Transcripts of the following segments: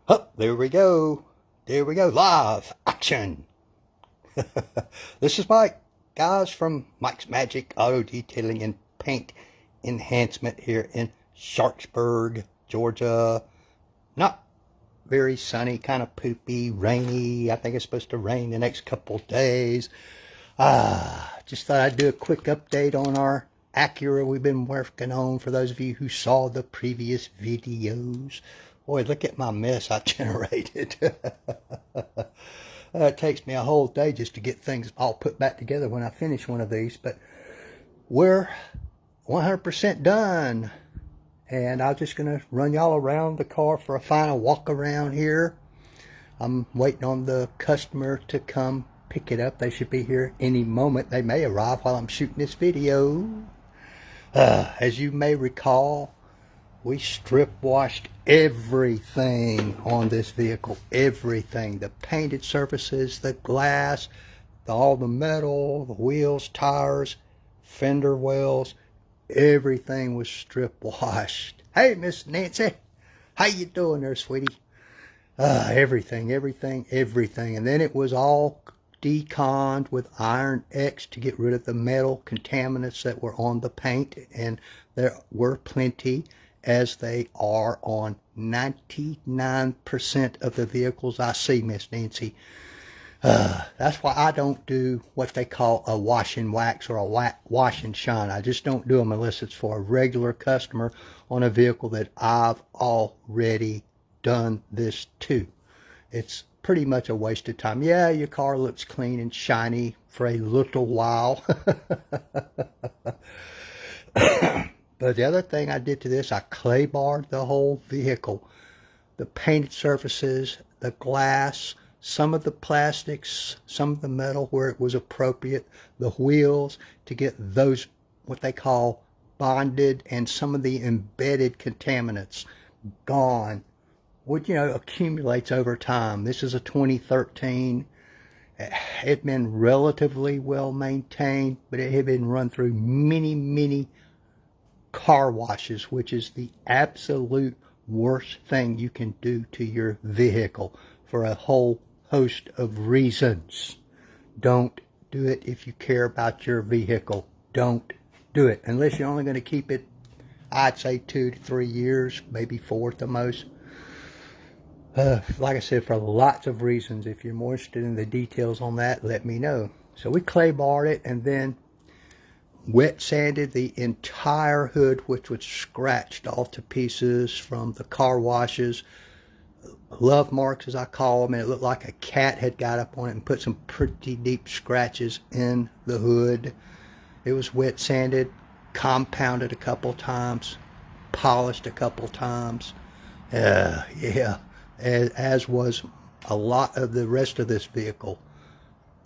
Oh, there we go. There we go. Live action. This is Mike, guys, from Mike's Magic Auto Detailing and Paint Enhancement here in Sharpsburg, Georgia. Not very sunny, kind of poopy, rainy. I think it's supposed to rain the next couple days. Just thought I'd do a quick update on our Accura we've been working on for those of you who saw the previous videos. Boy, look at my mess I generated. It takes me a whole day just to get things all put back together when I finish one of these, but we're 100% done. And I'm just going to run y'all around the car for a final walk around here. I'm waiting on the customer to come pick it up. They should be here any moment. They may arrive while I'm shooting this video. As you may recall, we strip washed everything on this vehicle. Everything. The painted surfaces, the glass, all the metal, the wheels, tires, fender wells. Everything was strip washed. Hey, Miss Nancy. How you doing there, sweetie? Everything. And then it was all deconned with Iron X to get rid of the metal contaminants that were on the paint. And there were plenty, as they are on 99% of the vehicles I see, Miss Nancy. That's why I don't do what they call a wash and wax or a wash and shine. I just don't do them unless it's for a regular customer on a vehicle that I've already done this to. It's pretty much a waste of time. Yeah, your car looks clean and shiny for a little while. But the other thing I did to this, I clay barred the whole vehicle. The painted surfaces, the glass, some of the plastics, some of the metal where it was appropriate, the wheels, to get those, what they call bonded, and some of the embedded contaminants gone, which, you know, accumulates over time. This is a 2013. It had been relatively well maintained, but it had been run through many car washes, which is the absolute worst thing you can do to your vehicle for a whole host of reasons. Don't do it if you care about your vehicle. Don't do it unless you're only going to keep it, I'd say 2 to 3 years, maybe 4 at the most. Like I said, for lots of reasons. If you're more interested in the details on that, let me know. So we clay barred it and then wet sanded the entire hood, which was scratched off to pieces from the car washes. Love marks, as I call them, and it looked like a cat had got up on it and put some pretty deep scratches in the hood. It was wet sanded, compounded a couple times, polished a couple times. Yeah, as was a lot of the rest of this vehicle.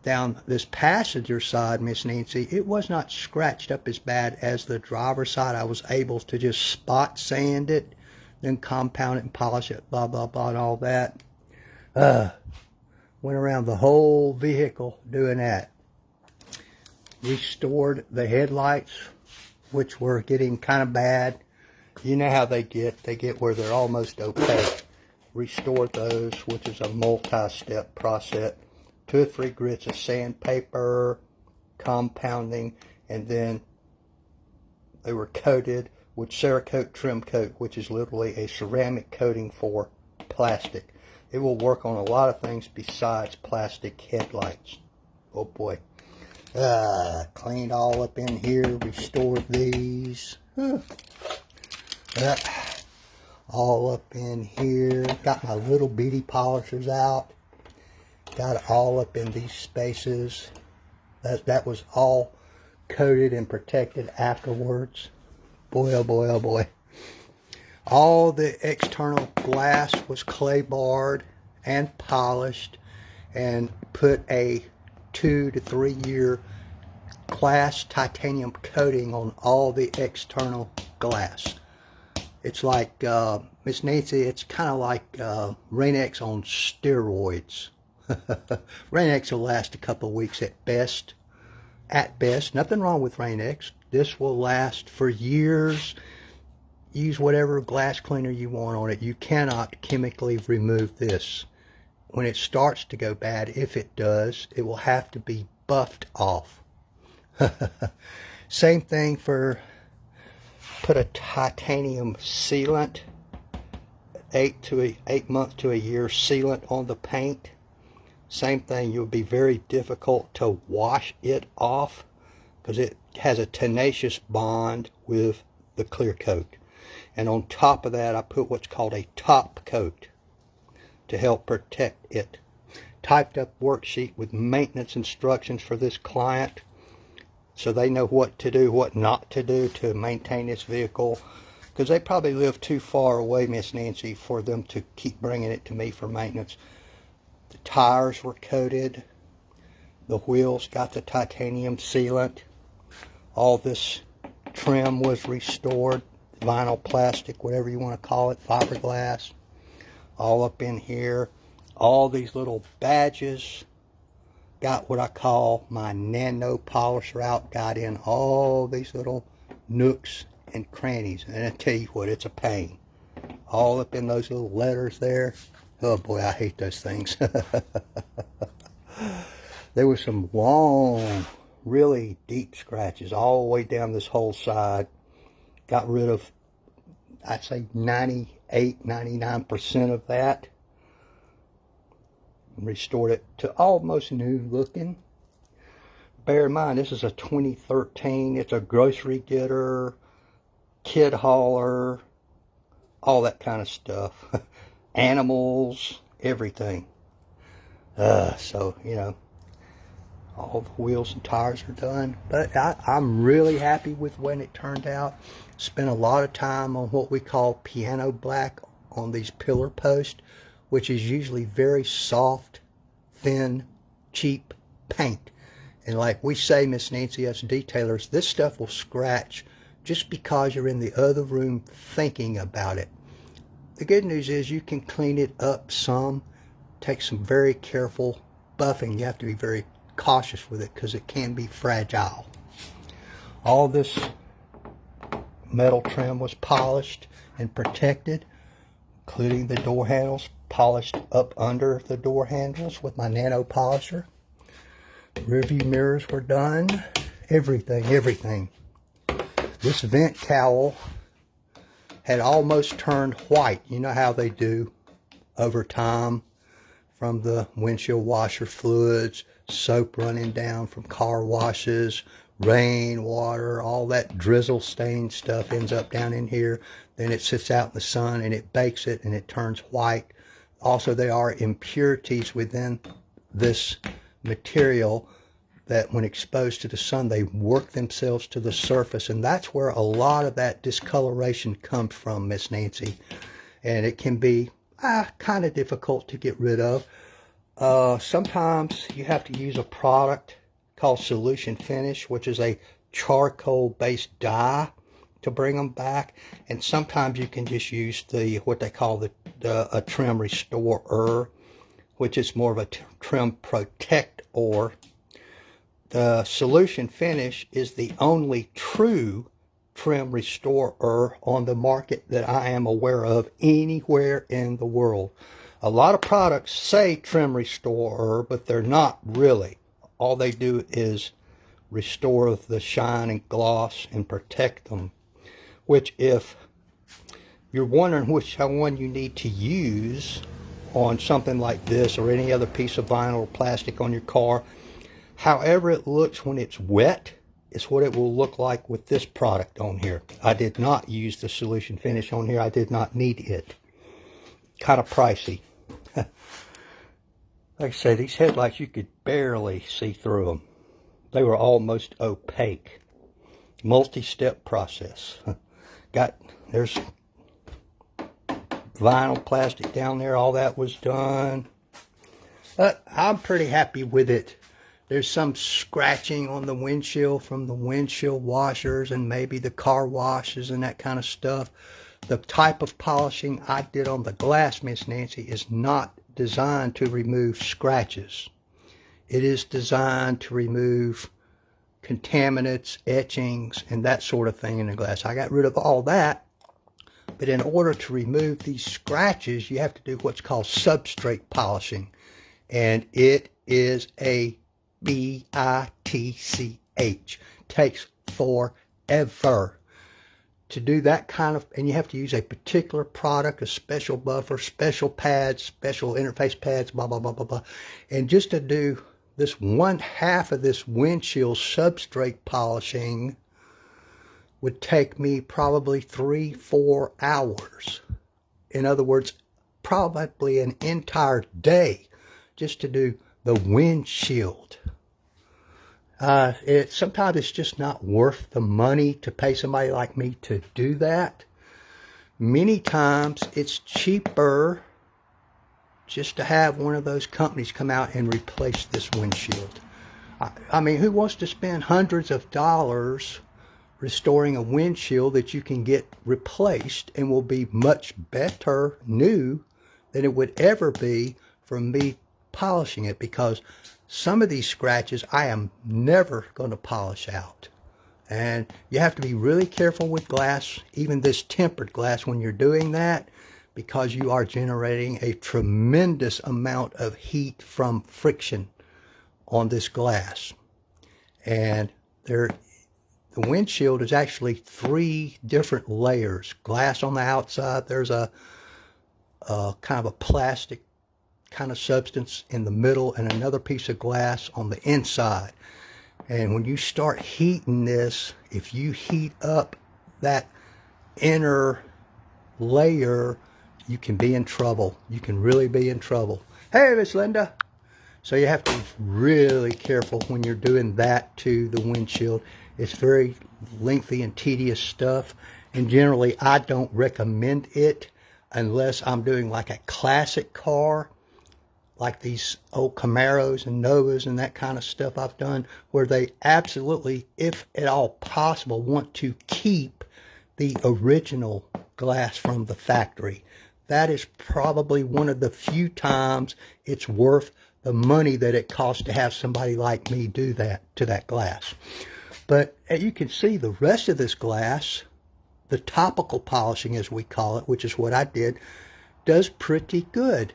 Down this passenger side, Miss Nancy, it was not scratched up as bad as the driver's side. I was able to just spot sand it, then compound it and polish it, blah, blah, blah, and all that. Went around the whole vehicle doing that. Restored the headlights, which were getting kind of bad. You know how they get where they're almost opaque. Restored those, which is a multi-step process. 2 or 3 grits of sandpaper, compounding, and then they were coated with Cerakote Trim Coat, which is literally a ceramic coating for plastic. It will work on a lot of things besides plastic headlights. Oh boy. Cleaned all up in here, restored these. All up in here. Got my little bitty polishers out. Got it all up in these spaces. That was all coated and protected afterwards. Boy, oh boy, oh boy. All the external glass was clay barred and polished and put a 2 to 3 year glass titanium coating on all the external glass. It's like, Miss Nancy, it's kind of like Rain-X on steroids. Rain-X will last a couple of weeks at best. Nothing wrong with Rain-X. This will last for years. use whatever glass cleaner you want on it. You cannot chemically remove this. When it starts to go bad, if it does, it will have to be buffed off. Same thing for, put a titanium sealant, 8 months to a year sealant on the paint. Same thing, you'll be very difficult to wash it off because it has a tenacious bond with the clear coat. And on top of that, I put what's called a top coat to help protect it. Typed up worksheet with maintenance instructions for this client so they know what to do, what not to do to maintain this vehicle, because they probably live too far away, Miss Nancy, for them to keep bringing it to me for maintenance. The tires were coated, the wheels got the titanium sealant, all this trim was restored, vinyl, plastic, whatever you want to call it, fiberglass, all up in here. All these little badges, got what I call my nano polisher out, got in all these little nooks and crannies, and I tell you what, it's a pain. All up in those little letters there. Oh boy, I hate those things. There were some long, really deep scratches all the way down this whole side. Got rid of, I'd say 98, 99% of that. Restored it to almost new looking. Bear in mind, this is a 2013. It's a grocery getter, kid hauler, all that kind of stuff. Animals, everything. So, you know, all the wheels and tires are done. But I'm really happy with when it turned out. Spent a lot of time on what we call piano black on these pillar posts, which is usually very soft, thin, cheap paint. And like we say, Miss Nancy, us detailers, this stuff will scratch just because you're in the other room thinking about it. The good news is you can clean it up some. Take some very careful buffing. You have to be very cautious with it because it can be fragile. All this metal trim was polished and protected, including the door handles, polished up under the door handles with my nano polisher. Rear view mirrors were done. Everything. This vent cowl had almost turned white. You know how they do over time from the windshield washer fluids, soap running down from car washes, rain, water, all that drizzle stained stuff ends up down in here. Then it sits out in the sun and it bakes it and it turns white. Also, there are impurities within this material that when exposed to the sun, they work themselves to the surface. And that's where a lot of that discoloration comes from, Miss Nancy. And it can be kind of difficult to get rid of. Sometimes you have to use a product called Solution Finish, which is a charcoal-based dye to bring them back. And sometimes you can just use what they call a trim restorer, which is more of a trim protector. The Solution Finish is the only true trim restorer on the market that I am aware of anywhere in the world. A lot of products say trim restorer, but they're not really. All they do is restore the shine and gloss and protect them. Which, if you're wondering which one you need to use on something like this or any other piece of vinyl or plastic on your car, however it looks when it's wet is what it will look like with this product on here. I did not use the Solution Finish on here. I did not need it. Kind of pricey. Like I say, these headlights, you could barely see through them. They were almost opaque. Multi-step process. There's vinyl plastic down there. All that was done. But I'm pretty happy with it. There's some scratching on the windshield from the windshield washers and maybe the car washes and that kind of stuff. The type of polishing I did on the glass, Miss Nancy, is not designed to remove scratches. It is designed to remove contaminants, etchings, and that sort of thing in the glass. I got rid of all that But in order to remove these scratches, you have to do what's called substrate polishing. And it is a bitch. Takes forever to do that kind of, and you have to use a particular product, a special buffer, special pads, special interface pads, blah, blah, blah, blah, blah. And just to do this 1/2 of this windshield substrate polishing would take me probably 3-4 hours. In other words, probably an entire day just to do the windshield. Sometimes it's just not worth the money to pay somebody like me to do that. Many times it's cheaper just to have one of those companies come out and replace this windshield. I mean, who wants to spend hundreds of dollars restoring a windshield that you can get replaced and will be much better new than it would ever be from me polishing it? Because some of these scratches I am never going to polish out. And you have to be really careful with glass, even this tempered glass, when you're doing that, because you are generating a tremendous amount of heat from friction on this glass. And the windshield is actually 3 different layers. Glass on the outside, there's a kind of a plastic kind of substance in the middle, and another piece of glass on the inside. And when you start heating this, if you heat up that inner layer, you can be in trouble. You can really be in trouble. Hey, Miss Linda. So you have to be really careful when you're doing that to the windshield. It's very lengthy and tedious stuff, and generally I don't recommend it unless I'm doing like a classic car, like these old Camaros and Novas and that kind of stuff I've done, where they absolutely, if at all possible, want to keep the original glass from the factory. That is probably one of the few times it's worth the money that it costs to have somebody like me do that to that glass. But as you can see, the rest of this glass, the topical polishing as we call it, which is what I did, does pretty good.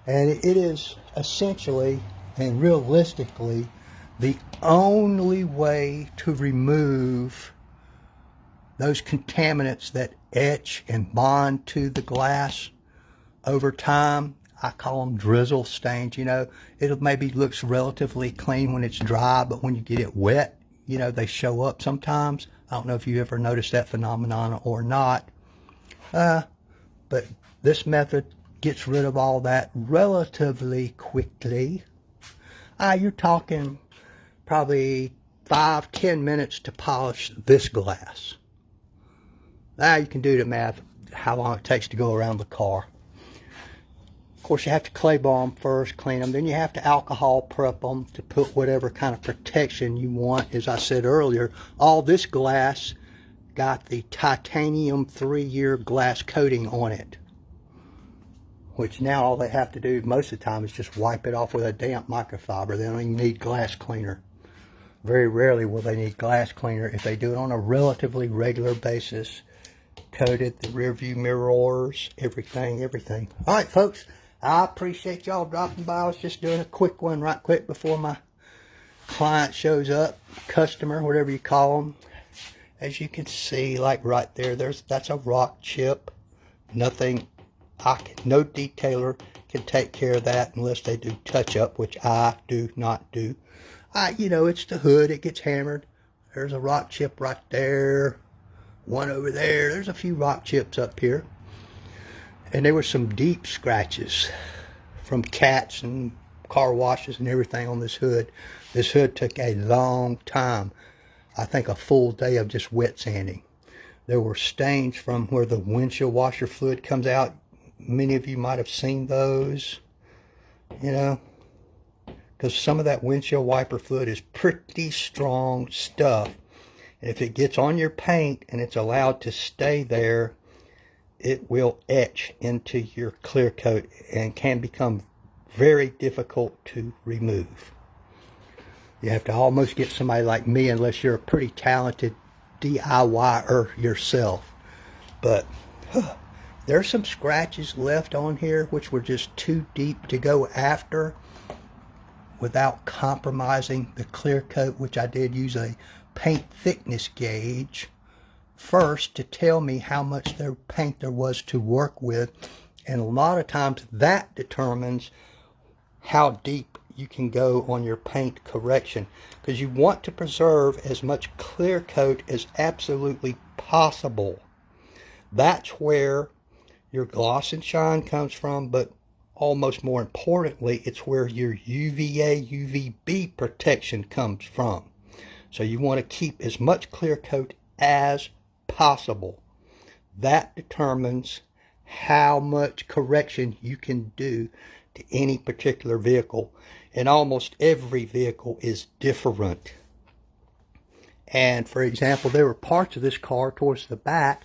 And it is essentially and realistically the only way to remove those contaminants that etch and bond to the glass over time. I call them drizzle stains. You know, it maybe looks relatively clean when it's dry, but when you get it wet, you know, they show up sometimes. I don't know if you ever noticed that phenomenon or not. But this method gets rid of all that relatively quickly. You're talking probably 5-10 minutes to polish this glass. You can do the math, how long it takes to go around the car. Of course, you have to clay bar them first, clean them. Then you have to alcohol prep them to put whatever kind of protection you want. As I said earlier, all this glass got the titanium 3-year glass coating on it, which now all they have to do most of the time is just wipe it off with a damp microfiber. They don't even need glass cleaner. Very rarely will they need glass cleaner if they do it on a relatively regular basis. Coated the rear view mirrors, everything. All right, folks, I appreciate y'all dropping by. I was just doing a quick one right quick before my client shows up, customer, whatever you call them. As you can see, like right there, that's a rock chip. Nothing, no detailer can take care of that unless they do touch up, which I do not do. You know, it's the hood, it gets hammered. There's a rock chip right there. One over there. There's a few rock chips up here. And there were some deep scratches from cats and car washes and everything on this hood. This hood took a long time. I think a full day of just wet sanding. There were stains from where the windshield washer fluid comes out. Many of you might have seen those, you know, because some of that windshield wiper fluid is pretty strong stuff. And if it gets on your paint and it's allowed to stay there, it will etch into your clear coat and can become very difficult to remove. You have to almost get somebody like me, unless you're a pretty talented DIYer yourself. But There's some scratches left on here which were just too deep to go after without compromising the clear coat, which I did use a paint thickness gauge first to tell me how much paint there was to work with. And a lot of times that determines how deep you can go on your paint correction, because you want to preserve as much clear coat as absolutely possible. That's where your gloss and shine comes from, but almost more importantly, it's where your UVA, UVB protection comes from. So you want to keep as much clear coat as possible. That determines how much correction you can do to any particular vehicle. And almost every vehicle is different. And for example, there were parts of this car towards the back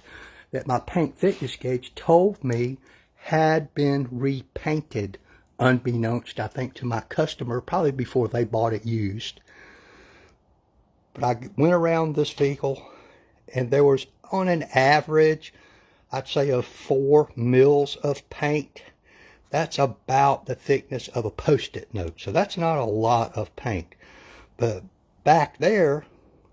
that my paint thickness gauge told me had been repainted, unbeknownst, I think, to my customer, probably before they bought it used. But I went around this vehicle, and there was, on an average, I'd say of 4 mils of paint. That's about the thickness of a Post-it note. So that's not a lot of paint. But back there,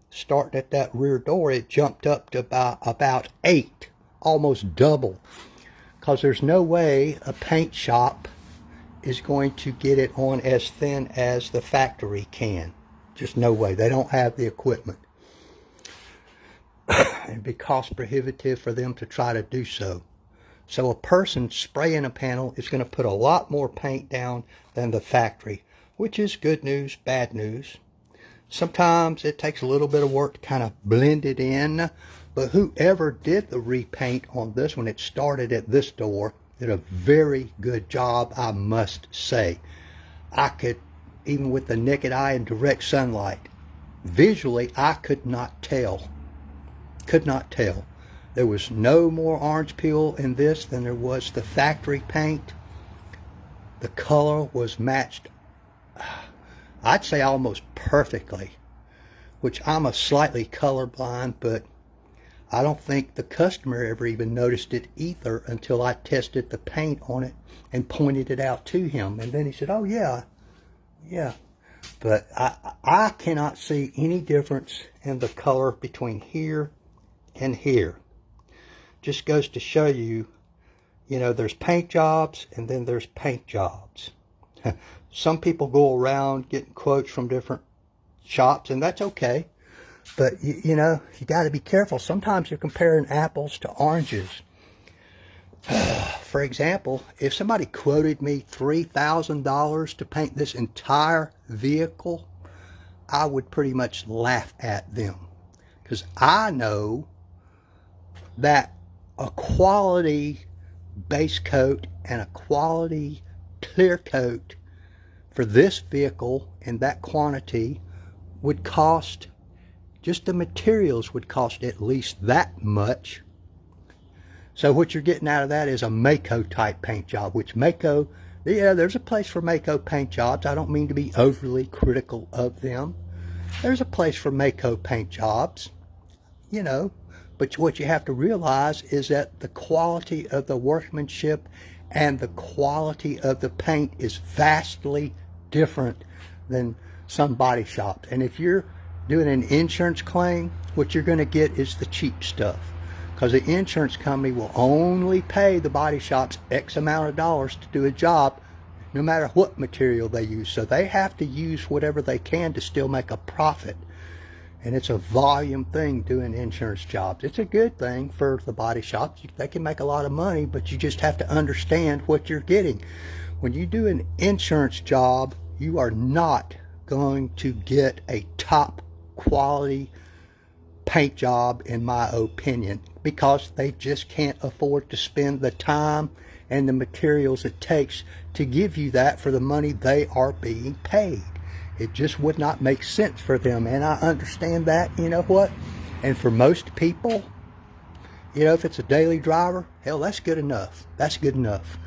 starting at that rear door, it jumped up to about 8, almost double. Because there's no way a paint shop is going to get it on as thin as the factory can. Just no way. They don't have the equipment. It'd be cost prohibitive for them to try to do so. So a person spraying a panel is going to put a lot more paint down than the factory, which is good news, bad news. Sometimes it takes a little bit of work to kind of blend it in, but whoever did the repaint on this one, it started at this door, did a very good job, I must say. I could, even with the naked eye in direct sunlight, visually I could not tell. Could not tell. There was no more orange peel in this than there was the factory paint. The color was matched, I'd say almost perfectly, which I'm a slightly colorblind, but I don't think the customer ever even noticed it either until I tested the paint on it and pointed it out to him. And then he said, oh yeah. But I cannot see any difference in the color between here and here. Just goes to show you, you know, there's paint jobs and then there's paint jobs. Some people go around getting quotes from different shops, and that's okay. But, you know, you got to be careful. Sometimes you're comparing apples to oranges. For example, if somebody quoted me $3,000 to paint this entire vehicle, I would pretty much laugh at them. Because I know that a quality base coat and a quality clear coat for this vehicle in that quantity would cost, just the materials would cost at least that much. So what you're getting out of that is a Mako type paint job, which Mako, yeah, there's a place for Mako paint jobs. I don't mean to be overly critical of them. There's a place for Mako paint jobs, you know, but what you have to realize is that the quality of the workmanship and the quality of the paint is vastly different than some body shops. And if you're doing an insurance claim, what you're going to get is the cheap stuff, because the insurance company will only pay the body shops X amount of dollars to do a job, no matter what material they use. So they have to use whatever they can to still make a profit. And it's a volume thing doing insurance jobs. It's a good thing for the body shops. They can make a lot of money, but you just have to understand what you're getting. When you do an insurance job, you are not going to get a top quality paint job, in my opinion, because they just can't afford to spend the time and the materials it takes to give you that for the money they are being paid. It just would not make sense for them, and I understand that, you know what? And for most people, you know, if it's a daily driver, hell, that's good enough. That's good enough.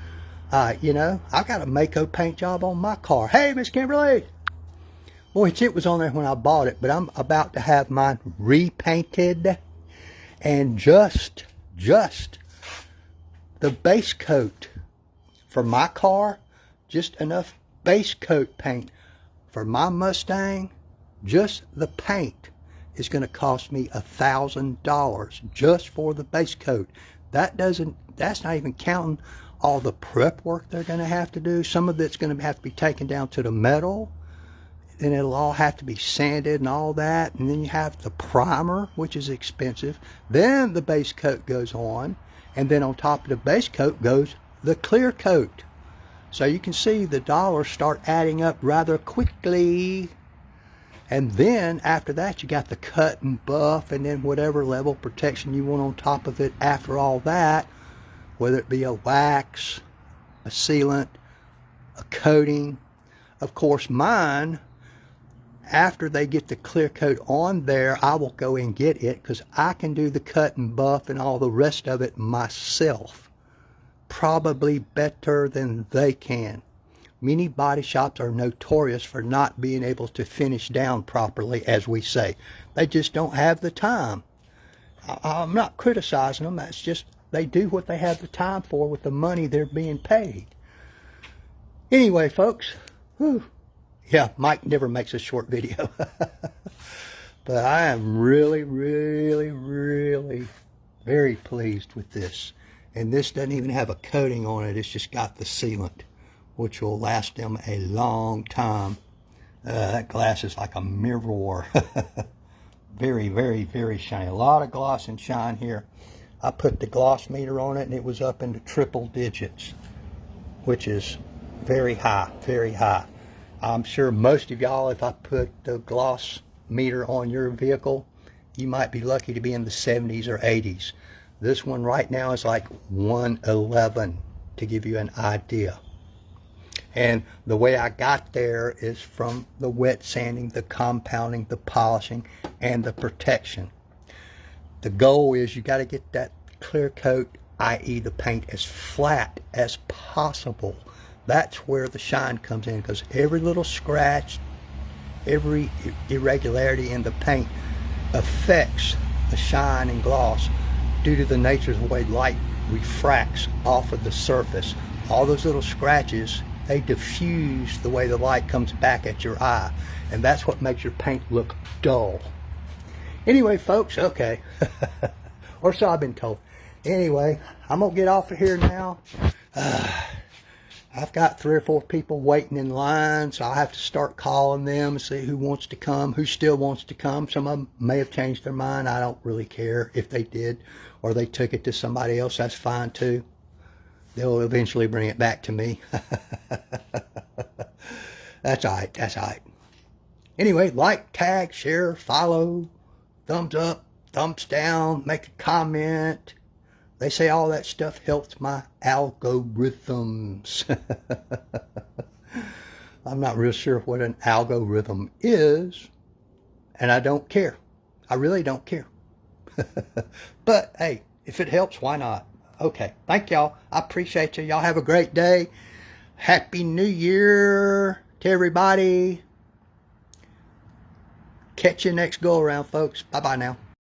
You know, I got a Mako paint job on my car. Hey, Miss Kimberly! Boy, it was on there when I bought it, but I'm about to have mine repainted and just the base coat for my car, just enough base coat paint for my Mustang, just the paint is going to cost me $1,000 just for the base coat. That's not even counting all the prep work they're going to have to do. Some of it's going to have to be taken down to the metal. Then it'll all have to be sanded and all that. And then you have the primer, which is expensive. Then the base coat goes on. And then on top of the base coat goes the clear coat. So you can see the dollars start adding up rather quickly. And then after that, you got the cut and buff, and then whatever level protection you want on top of it after all that, whether it be a wax, a sealant, a coating. Of course, mine, after they get the clear coat on there, I will go and get it because I can do the cut and buff and all the rest of it myself. Probably better than they can. Many body shops are notorious for not being able to finish down properly, as we say. They just don't have the time. I'm not criticizing them. That's just, they do what they have the time for with the money they're being paid. Anyway, folks, whew, yeah, Mike never makes a short video. But I am really, really, really very pleased with this. And this doesn't even have a coating on it. It's just got the sealant, which will last them a long time. That glass is like a mirror. Very, very, very shiny. A lot of gloss and shine here. I put the gloss meter on it and it was up into triple digits, which is very high, very high. I'm sure most of y'all, if I put the gloss meter on your vehicle, you might be lucky to be in the 70s or 80s. This one right now is like 111, to give you an idea. And the way I got there is from the wet sanding, the compounding, the polishing, and the protection. The goal is you got to get that clear coat, i.e. the paint, as flat as possible. That's where the shine comes in, because every little scratch, every irregularity in the paint affects the shine and gloss due to the nature of the way light refracts off of the surface. All those little scratches, they diffuse the way the light comes back at your eye, and that's what makes your paint look dull. Anyway, folks, okay. Or so I've been told. Anyway, I'm gonna get off of here now. I've got 3 or 4 people waiting in line, so I have to start calling them and see who wants to come, who still wants to come. Some of them may have changed their mind. I don't really care if they did, or they took it to somebody else. That's fine too. They'll eventually bring it back to me. That's all right. That's all right. Anyway, like, tag, share, follow, thumbs up, thumbs down, make a comment. They say all that stuff helps my algorithms. I'm not real sure what an algorithm is, and I don't care. I really don't care. But, hey, if it helps, why not? Okay, thank y'all. I appreciate you. Y'all have a great day. Happy New Year to everybody. Catch you next go around, folks. Bye-bye now.